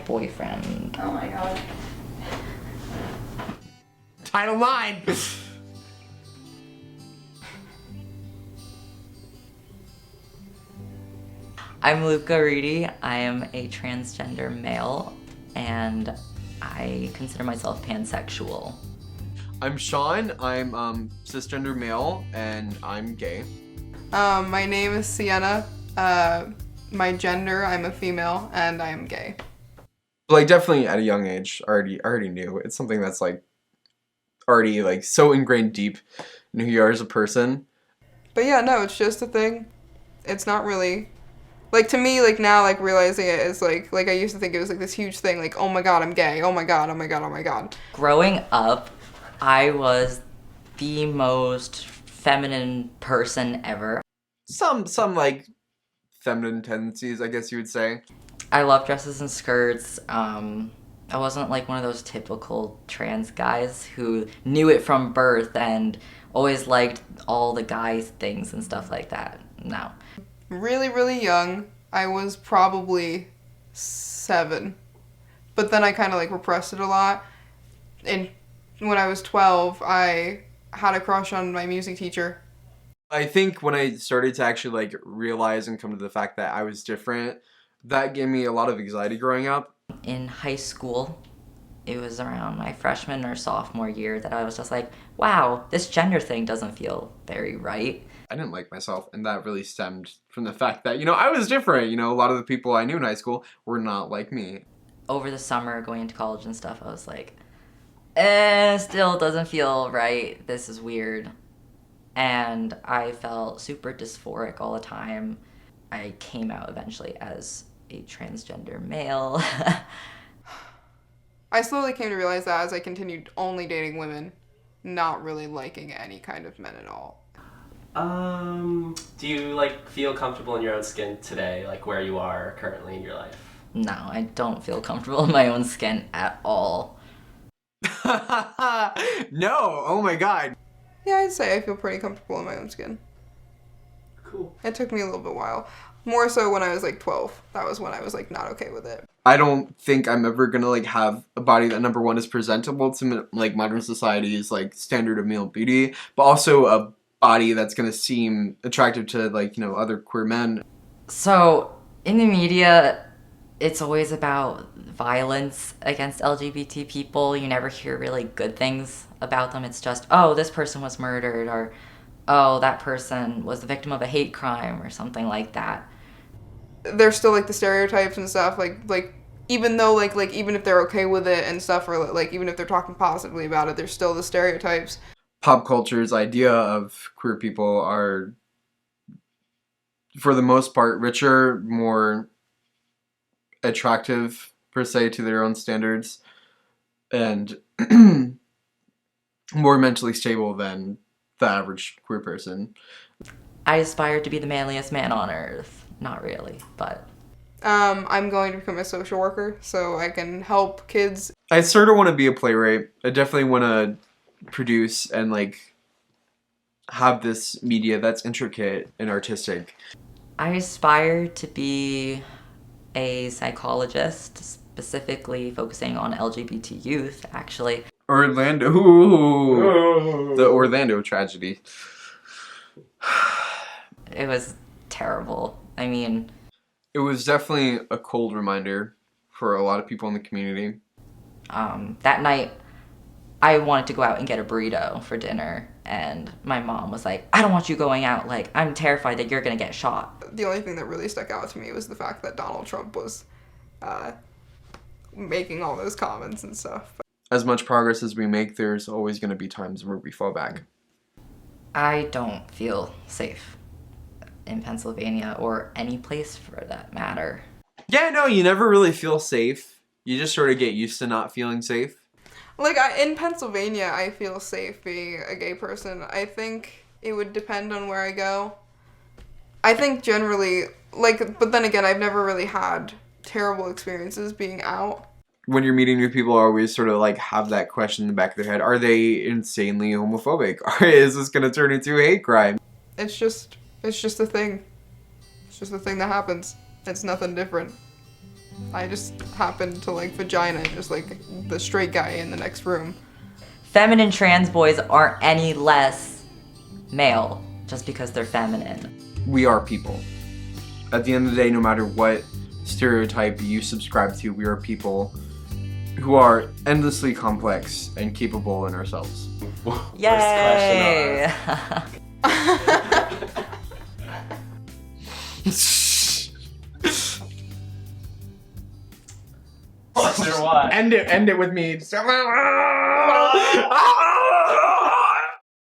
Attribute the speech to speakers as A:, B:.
A: boyfriend.
B: Oh my god.
C: Title 9!
A: I'm Luca Reedy. I am a transgender male, and I consider myself pansexual.
C: I'm Sean. I'm cisgender male, and I'm gay.
B: My name is Sienna. My gender, I'm a female, and I am gay.
C: Like, definitely at a young age, already knew. It's something that's like already like so ingrained deep in who you are as a person.
B: But yeah, no, it's just a thing. It's not really, like, to me, like, now, like, realizing it is, like, I used to think it was, like, this huge thing, like, oh my god, I'm gay, oh my god, oh my god, oh my god.
A: Growing up, I was the most feminine person ever.
C: Some like feminine tendencies, I guess you would say.
A: I love dresses and skirts. I wasn't like one of those typical trans guys who knew it from birth and always liked all the guys things and stuff like that. No.
B: Really, really young, I was probably 7. But then I kind of, like, repressed it a lot. And when I was 12, I had a crush on my music teacher.
C: I think when I started to actually like realize and come to the fact that I was different, that gave me a lot of anxiety growing up.
A: In high school, it was around my freshman or sophomore year that I was just like, wow, this gender thing doesn't feel very right.
C: I didn't like myself, and that really stemmed from the fact that, I was different. A lot of the people I knew in high school were not like me.
A: Over the summer, going into college and stuff, I was like, still doesn't feel right. This is weird. And I felt super dysphoric all the time. I came out eventually as a transgender male.
B: I slowly came to realize that as I continued only dating women, not really liking any kind of men at all.
D: Do you like feel comfortable in your own skin today, like where you are currently in your life?
A: No, I don't feel comfortable in my own skin at all.
C: No, oh my god.
B: Yeah, I'd say I feel pretty comfortable in my own skin.
D: Cool.
B: It took me a little bit while. More so when I was like 12. That was when I was like not okay with it.
C: I don't think I'm ever gonna like have a body that, number one, is presentable to like modern society's like standard of male beauty, but also a body that's gonna seem attractive to like, other queer men.
A: So, in the media, it's always about violence against LGBT people. You never hear really good things about them. It's just, oh, this person was murdered, or oh, that person was the victim of a hate crime, or something like that.
B: There's still like the stereotypes and stuff, like even though like even if they're okay with it and stuff, or like even if they're talking positively about it, there's still the stereotypes.
C: Pop culture's idea of queer people are, for the most part, richer, more attractive, per se, to their own standards, and more mentally stable than the average queer person.
A: I aspire to be the manliest man on earth. Not really, but...
B: I'm going to become a social worker so I can help kids.
C: I sort of want to be a playwright. I definitely want to produce and like have this media that's intricate and artistic.
A: I aspire to be a psychologist, specifically focusing on LGBT youth, actually.
C: Orlando. Ooh, the Orlando tragedy.
A: It was terrible. I mean...
C: It was definitely a cold reminder for a lot of people in the community.
A: That night, I wanted to go out and get a burrito for dinner, and my mom was like, I don't want you going out, like, I'm terrified that you're gonna get shot.
B: The only thing that really stuck out to me was the fact that Donald Trump was making all those comments and stuff.
C: As much progress as we make, there's always going to be times where we fall back.
A: I don't feel safe in Pennsylvania, or any place for that matter.
C: Yeah, no, you never really feel safe. You just sort of get used to not feeling safe.
B: Like, in Pennsylvania, I feel safe being a gay person. I think it would depend on where I go. I think generally, like, but then again, I've never really had terrible experiences being out.
C: When you're meeting new people, always sort of like have that question in the back of their head. Are they insanely homophobic? Or is this going to turn into a hate crime?
B: It's just a thing. It's just a thing that happens. It's nothing different. I just happen to like vagina just like the straight guy in the next room.
A: Feminine trans boys aren't any less male just because they're feminine.
C: We are people. At the end of the day, no matter what stereotype you subscribe to, we are people who are endlessly complex and capable in ourselves.
A: Yay!
D: Wonder what?
C: End it with me.